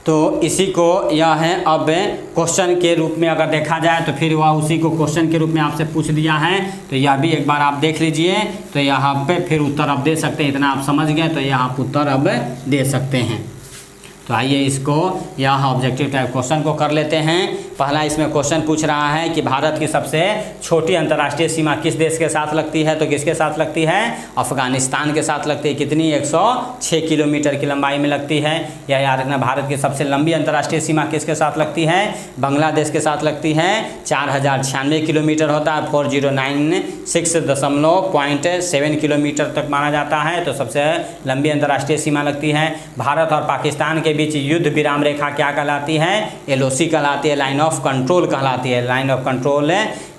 तो इसी को यह है अब क्वेश्चन के रूप में अगर देखा जाए तो फिर वह उसी को क्वेश्चन के रूप में आपसे पूछ दिया है, तो यह भी एक बार आप देख लीजिए। तो यहाँ पे फिर उत्तर अब दे सकते हैं, इतना आप समझ गए तो यह आप उत्तर अब दे सकते हैं। तो आइए इसको यह ऑब्जेक्टिव टाइप क्वेश्चन को कर लेते हैं। पहला इसमें क्वेश्चन पूछ रहा है कि भारत की सबसे छोटी अंतर्राष्ट्रीय सीमा किस देश के साथ लगती है, तो किसके साथ लगती है, अफगानिस्तान के साथ लगती है। कितनी, 106 किलोमीटर की लंबाई में लगती है। यह याद रखना। भारत की सबसे लंबी अंतर्राष्ट्रीय सीमा किसके साथ लगती है, बांग्लादेश के साथ लगती है। 4096 किलोमीटर होता है, 4096.7 किलोमीटर तक माना जाता है। तो सबसे लंबी अंतर्राष्ट्रीय सीमा लगती है। भारत और पाकिस्तान के बीच युद्ध विराम रेखा क्या कहलाती है, LOC कहलाती है, लाइन ऑफ कंट्रोल कहलाती है। लाइन ऑफ कंट्रोल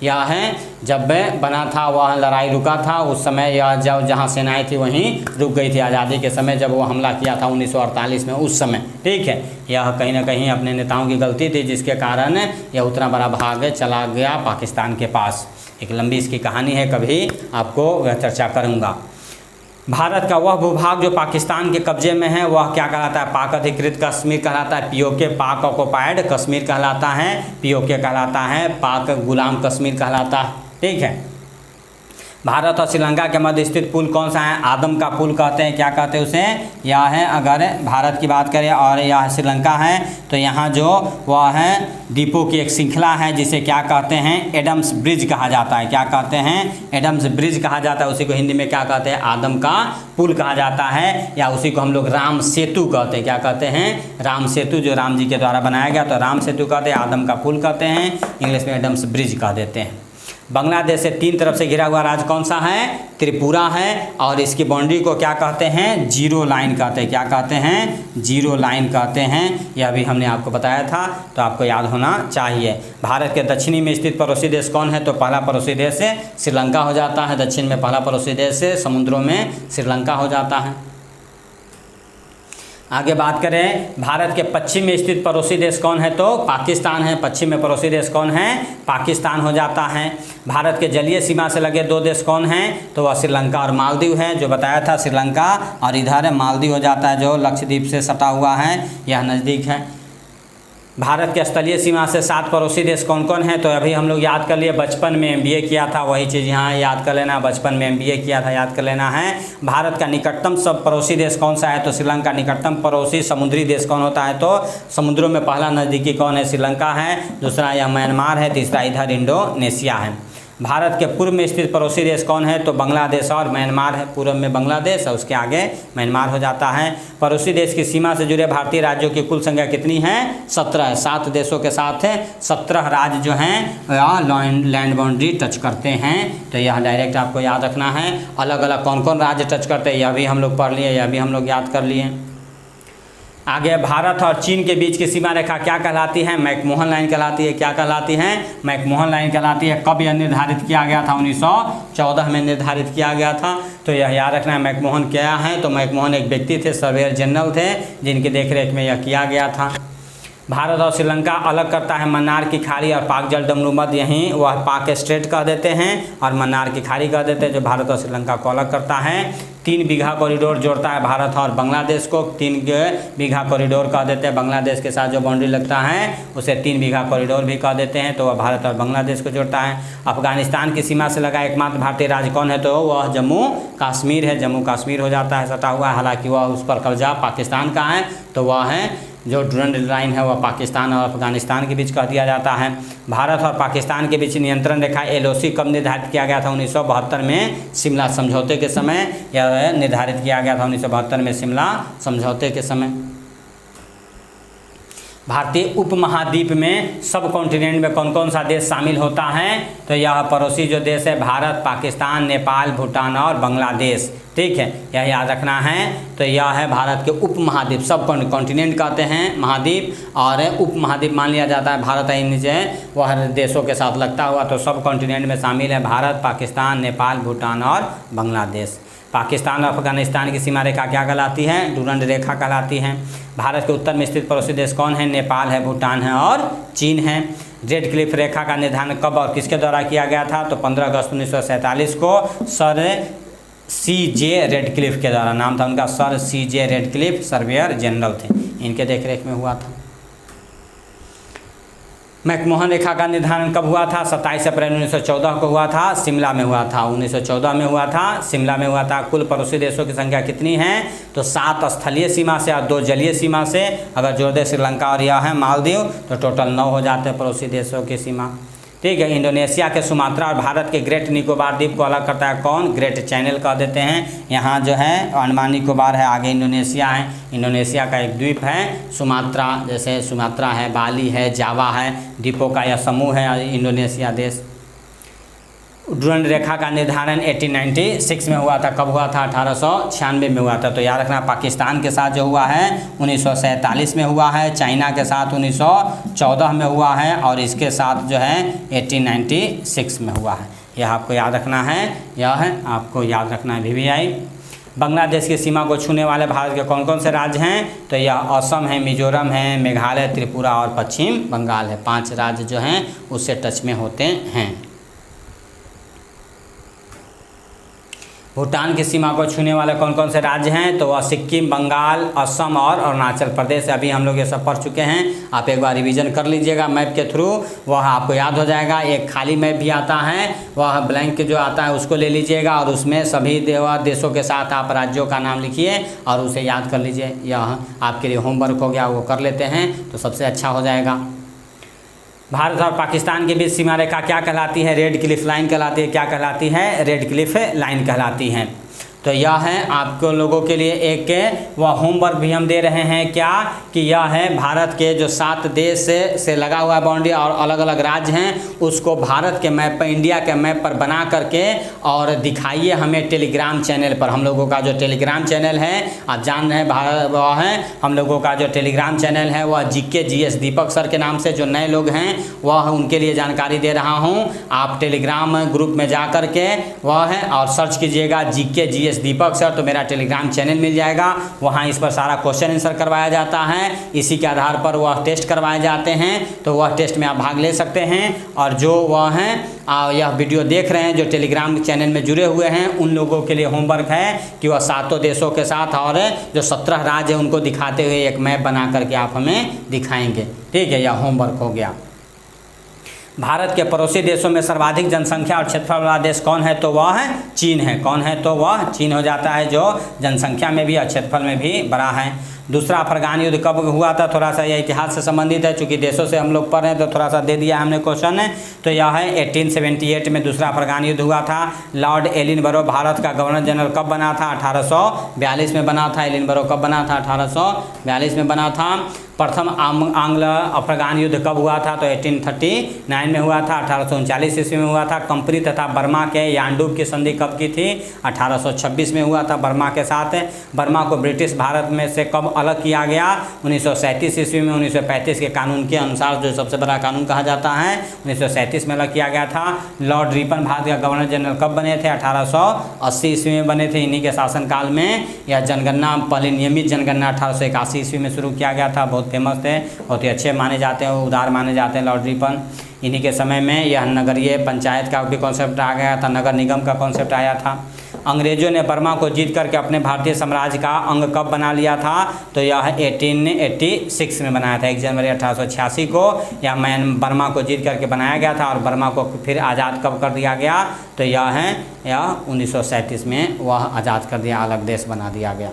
यह है, जब बना था वह लड़ाई रुका था, उस समय यह जब जहाँ सेनाएं थी वहीं रुक गई थी आज़ादी के समय, जब वो हमला किया था 1948 में, उस समय, ठीक है। यह कहीं ना कहीं अपने नेताओं की गलती थी, जिसके कारण यह उतना बड़ा भाग चला गया पाकिस्तान के पास। एक लंबी इसकी कहानी है, कभी आपको वह चर्चा करूँगा। भारत का वह भूभाग जो पाकिस्तान के कब्जे में है वह क्या कहलाता है, पाक अधिकृत कश्मीर कहलाता है। POK पाक ऑक्युपाइड कश्मीर कहलाता है, POK कहलाता है, पाक गुलाम कश्मीर कहलाता है, ठीक है। भारत और श्रीलंका के मध्य स्थित पुल कौन सा है, आदम का पुल कहते हैं, क्या कहते हैं उसे, यह है। अगर भारत की बात करें और यह श्रीलंका है, तो यहाँ जो वह है द्वीपों की एक श्रृंखला है, जिसे क्या कहते हैं, एडम्स ब्रिज कहा जाता है। क्या कहते हैं, एडम्स ब्रिज कहा जाता है। उसी को हिंदी में क्या कहते हैं, आदम का पुल कहा जाता है, या उसी को हम लोग राम सेतु कहते हैं। क्या कहते हैं, राम सेतु, जो राम जी के द्वारा बनाया गया, तो राम सेतु कहते हैं, आदम का पुल कहते हैं, इंग्लिश में एडम्स ब्रिज कह देते हैं। बांग्लादेश से 3 तरफ से घिरा हुआ राज्य कौन सा है, त्रिपुरा है, और इसकी बाउंड्री को क्या कहते हैं, जीरो लाइन कहते हैं। क्या कहते हैं, जीरो लाइन कहते हैं। यह भी हमने आपको बताया था, तो आपको याद होना चाहिए। भारत के दक्षिणी में स्थित पड़ोसी देश कौन है, तो पहला पड़ोसी देश श्रीलंका हो जाता है। दक्षिण में पहला पड़ोसी देश समुद्रों में श्रीलंका हो जाता है। आगे बात करें, भारत के पश्चिम में स्थित पड़ोसी देश कौन है, तो पाकिस्तान है। पश्चिम में पड़ोसी देश कौन है, पाकिस्तान हो जाता है। भारत के जलीय सीमा से लगे 2 देश कौन हैं, तो वह श्रीलंका और मालदीव है, जो बताया था, श्रीलंका और इधर मालदीव हो जाता है, जो लक्षद्वीप से सटा हुआ है, यह नज़दीक है। भारत के स्थलीय सीमा से 7 पड़ोसी देश कौन कौन है, तो अभी हम लोग याद कर लिए, बचपन में MBA किया था, वही चीज़ यहाँ याद कर लेना, बचपन में MBA किया था, याद कर लेना है। भारत का निकटतम सब पड़ोसी देश कौन सा है, तो श्रीलंका। निकटतम पड़ोसी समुद्री देश कौन होता है, तो समुद्रों में पहला नज़दीकी कौन है, श्रीलंका है, दूसरा यह म्यांमार है, तीसरा इधर इंडोनेशिया है। भारत के पूर्व में स्थित पड़ोसी देश कौन है, तो बांग्लादेश और म्यांमार है। पूर्व में बांग्लादेश और उसके आगे म्यांमार हो जाता है। पड़ोसी देश की सीमा से जुड़े भारतीय राज्यों की कुल संख्या कितनी है, 17 है। 7 देशों के साथ 17 राज्य जो हैं लैंड बाउंड्री टच करते हैं। तो यह डायरेक्ट आपको याद रखना है। अलग अलग कौन कौन राज्य टच करते हैं, यह भी हम लोग पढ़ लिए, यह भी हम लोग याद कर लिए। आगे भारत और चीन के बीच की सीमा रेखा क्या कहलाती है, मैकमोहन लाइन कहलाती है। क्या कहलाती है, मैकमोहन लाइन कहलाती है। कब यह निर्धारित किया गया था, 1914 में निर्धारित किया गया था। तो यह याद रखना है, मैकमोहन क्या है, तो मैकमोहन एक व्यक्ति थे, सर्वेयर जनरल थे, जिनकी देखरेख में यह किया गया था। भारत और श्रीलंका अलग करता है मन्नार की खाड़ी और पाक जल डमरूमध्य, यहीं वह पाक स्ट्रेट कह देते हैं और मन्नार की खाड़ी कह देते हैं, जो भारत और श्रीलंका को अलग करता है। 3 बीघा कॉरिडोर जोड़ता है भारत और बांग्लादेश को, 3 बीघा कॉरिडोर कह देते हैं। बांग्लादेश के साथ जो बाउंड्री लगता है उसे 3 बीघा कॉरिडोर भी कह देते हैं, तो वह भारत और बांग्लादेश को जोड़ता है। अफगानिस्तान की सीमा से लगा एकमात्र भारतीय राज्य कौन है, तो वह जम्मू कश्मीर है। जम्मू कश्मीर हो जाता है सटा हुआ, हालांकि वह उस पर कब्जा पाकिस्तान का है, तो वह है जो डुरंड लाइन है वह पाकिस्तान और अफगानिस्तान के बीच कह दिया जाता है। भारत और पाकिस्तान के बीच नियंत्रण रेखा LOC कब निर्धारित किया गया था, 1972 में शिमला समझौते के समय यह निर्धारित किया गया था, 1972 में शिमला समझौते के समय। भारतीय उपमहाद्वीप में सब कॉन्टिनेंट में कौन कौन सा देश शामिल होता है, तो यह पड़ोसी जो देश है भारत, पाकिस्तान, नेपाल, भूटान और बांग्लादेश, ठीक है, यह याद रखना है। तो यह है भारत के उपमहाद्वीप, सब कॉन्टिनेंट कहते हैं महाद्वीप, और उपमहाद्वीप मान लिया जाता है भारत है नीचे वह देशों के साथ लगता हुआ, तो सब कॉन्टिनेंट में शामिल है भारत, पाकिस्तान, नेपाल, भूटान और बांग्लादेश। पाकिस्तान और अफगानिस्तान की सीमा रेखा क्या कहलाती है, डुरंड रेखा कहलाती है। भारत के उत्तर में स्थित पड़ोसी देश कौन है, नेपाल है, भूटान है और चीन है। रेड क्लिफ रेखा का निर्धारण कब और किसके द्वारा किया गया था, तो 15 अगस्त 1947 को सर CJ रेडक्लिफ के द्वारा, नाम था उनका sir CJ Radcliffe, surveyor general थे, इनके देखरेख में हुआ था। मैकमोहन रेखा का निर्धारण कब हुआ था, 27 अप्रैल 1914 को हुआ था, शिमला में हुआ था, 1914 में हुआ था, शिमला में हुआ था। कुल पड़ोसी देशों की संख्या कितनी है, तो 7 स्थलीय सीमा से और 2 जलीय सीमा से, अगर जोड़ दे श्रीलंका और यह है मालदीव, तो टोटल 9 हो जाते हैं पड़ोसी देशों की सीमा, ठीक है। इंडोनेशिया के सुमात्रा और भारत के ग्रेट निकोबार द्वीप को अलग करता है कौन, ग्रेट चैनल कह देते हैं। यहाँ जो है अंडमान निकोबार है, आगे इंडोनेशिया है, इंडोनेशिया का एक द्वीप है सुमात्रा, जैसे सुमात्रा है, बाली है, जावा है, द्वीपों का यह समूह है इंडोनेशिया देश। डुरंड रेखा का निर्धारण 1896 में हुआ था, कब हुआ था, 1896 में हुआ था, तो याद रखना पाकिस्तान के साथ जो हुआ है 1947 में हुआ है, चाइना के साथ 1914 में हुआ है और इसके साथ जो है 1896 में हुआ है, यह आपको याद रखना है, यह है आपको याद रखना है VVI। बांग्लादेश की सीमा को छूने वाले भारत के कौन कौन से राज्य हैं, तो यह असम है, मिजोरम है, मेघालय, त्रिपुरा और पश्चिम बंगाल है, 5 राज्य जो हैं उससे टच में होते हैं। भूटान की सीमा को छूने वाले कौन कौन से राज्य हैं, तो वह सिक्किम, बंगाल, असम और अरुणाचल प्रदेश। अभी हम लोग ये सब पढ़ चुके हैं, आप एक बार रिवीजन कर लीजिएगा मैप के थ्रू, वह आपको याद हो जाएगा। एक खाली मैप भी आता है, वह ब्लैंक जो आता है उसको ले लीजिएगा और उसमें सभी देशों के साथ आप राज्यों का नाम लिखिए और उसे याद कर लीजिए। यह आपके लिए होमवर्क हो गया, वो कर लेते हैं तो सबसे अच्छा हो जाएगा। भारत और पाकिस्तान के बीच सीमा रेखा क्या कहलाती है, रेड क्लिफ लाइन कहलाती है, क्या कहलाती है, रेड क्लिफ लाइन कहलाती है। तो यह है आपको लोगों के लिए एक वह होमवर्क भी हम दे रहे हैं, क्या कि यह है भारत के जो 7 देश से लगा हुआ बाउंड्री और अलग अलग राज्य हैं उसको भारत के मैप पर, इंडिया के मैप पर बना करके और दिखाइए हमें टेलीग्राम चैनल पर। हम लोगों का जो टेलीग्राम चैनल है आप जान रहे हैं भारत वह है, हम लोगों का जो टेलीग्राम चैनल है वह GK GS दीपक सर के नाम से, जो नए लोग हैं वह उनके लिए जानकारी दे रहा हूँ। आप टेलीग्राम ग्रुप में जा कर के वह है और सर्च कीजिएगा GK GS दीपक सर, तो मेरा टेलीग्राम चैनल मिल जाएगा। वहाँ इस पर सारा क्वेश्चन आंसर करवाया जाता है, इसी के आधार पर वह टेस्ट करवाए जाते हैं, तो वह टेस्ट में आप भाग ले सकते हैं। और जो वह हैं यह वीडियो देख रहे हैं जो टेलीग्राम चैनल में जुड़े हुए हैं उन लोगों के लिए होमवर्क है कि वह 7 देशों के साथ और जो 17 राज्य हैं उनको दिखाते हुए एक मैप बना करके आप हमें दिखाएंगे, ठीक है, यह होमवर्क हो गया। भारत के पड़ोसी देशों में सर्वाधिक जनसंख्या और क्षेत्रफल वाला देश कौन है, तो वह है चीन है। कौन है, तो वह चीन हो जाता है, जो जनसंख्या में भी और क्षेत्रफल में भी बड़ा है। दूसरा अफगान युद्ध कब हुआ था, थोड़ा सा यह इतिहास से संबंधित है, चूँकि देशों से हम लोग पढ़ रहे हैं तो थोड़ा सा दे दिया हमने क्वेश्चन है। तो यह है 1878 में दूसरा अफगान युद्ध हुआ था। लॉर्ड एलिनबरो भारत का गवर्नर जनरल कब बना था, 1842 में बना था। एलिनबरो कब बना था, 1842 में बना था। प्रथम आंग्ल अफगान युद्ध कब हुआ था, तो 1839 में हुआ था, 1839 ईस्वी में हुआ था। कंपनी तथा बर्मा के यांडूब की संधि कब की थी, 1826 में हुआ था बर्मा के साथ। बर्मा को ब्रिटिश भारत में से कब अलग किया गया 1937 ईस्वी में। 1935 के कानून के अनुसार, जो सबसे बड़ा कानून कहा जाता है, 1937 में अलग किया गया था। लॉर्ड रिपन भारत का गवर्नर जनरल कब बने थे? 1880 ईस्वी में बने थे। इन्हीं के शासनकाल में यह जनगणना, पहले नियमित जनगणना 1881 ईस्वी में शुरू किया गया था। बहुत फेमस थे, बहुत ही अच्छे माने जाते हैं, उदार माने जाते हैं लॉर्ड रिपन। इन्हीं के समय में यह नगरीय पंचायत का भी कॉन्सेप्ट आ गया था, नगर निगम का कॉन्सेप्ट आया था। अंग्रेजों ने बर्मा को जीत करके अपने भारतीय साम्राज्य का अंग कब बना लिया था? तो यह 1886 में बनाया था। 1 जनवरी 1886 को यह बर्मा को जीत करके बनाया गया था। और बर्मा को फिर आज़ाद कब कर दिया गया? तो यह 1937 में वह आज़ाद कर दिया, अलग देश बना दिया गया।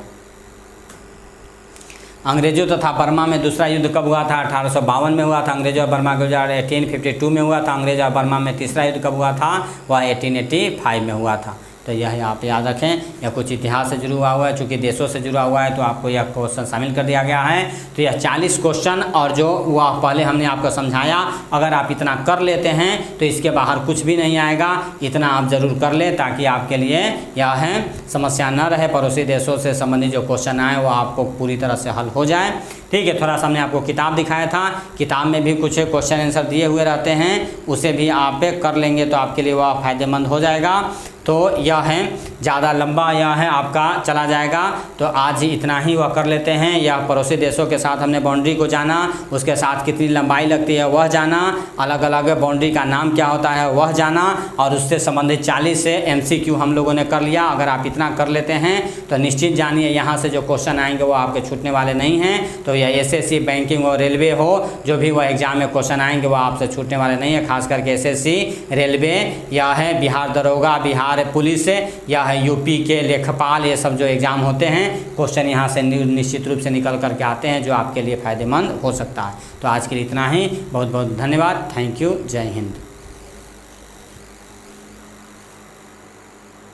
अंग्रेजों तथा बर्मा में दूसरा युद्ध कब हुआ था? 1852 में हुआ था। अंग्रेजों और बर्मा के 1852 में हुआ था। अंग्रेज और बर्मा में तीसरा युद्ध कब हुआ था? वह 1885 में हुआ था। तो यह आप याद रखें, यह कुछ इतिहास से जुड़ा हुआ है, चूँकि देशों से जुड़ा हुआ है तो आपको यह क्वेश्चन शामिल कर दिया गया है। तो यह 40 क्वेश्चन, और जो वह पहले हमने आपको समझाया, अगर आप इतना कर लेते हैं तो इसके बाहर कुछ भी नहीं आएगा। इतना आप ज़रूर कर लें ताकि आपके लिए यह समस्या न रहे। पड़ोसी देशों से संबंधित जो क्वेश्चन आए वो आपको पूरी तरह से हल हो जाए। ठीक है, थोड़ा सा हमने आपको किताब दिखाया था, किताब में भी कुछ क्वेश्चन आंसर दिए हुए रहते हैं, उसे भी आप कर लेंगे तो आपके लिए वह फ़ायदेमंद हो जाएगा। तो यह है ज़्यादा लंबा, यह है आपका चला जाएगा। तो आज ही इतना ही वह कर लेते हैं। यह पड़ोसी देशों के साथ हमने बाउंड्री को जाना, उसके साथ कितनी लंबाई लगती है वह जाना, अलग अलग बाउंड्री का नाम क्या होता है वह जाना, और उससे संबंधित 40 से MCQ हम लोगों ने कर लिया। अगर आप इतना कर लेते हैं तो निश्चित जानिए यहाँ से जो क्वेश्चन आएंगे वो आपके छूटने वाले नहीं हैं। तो यह SSC, बैंकिंग और रेलवे हो, जो भी वह एग्ज़ाम में क्वेश्चन आएंगे वो आपसे छूटने वाले नहीं है। खास करके SSC, रेलवे, या है बिहार दरोगा, बिहार पुलिस, या है UP के लेखपाल, ये सब जो एग्ज़ाम होते हैं, क्वेश्चन यहाँ से निश्चित रूप से निकल करके आते हैं जो आपके लिए फ़ायदेमंद हो सकता है। तो आज के लिए इतना ही। बहुत बहुत धन्यवाद। Thank you. जय हिंद।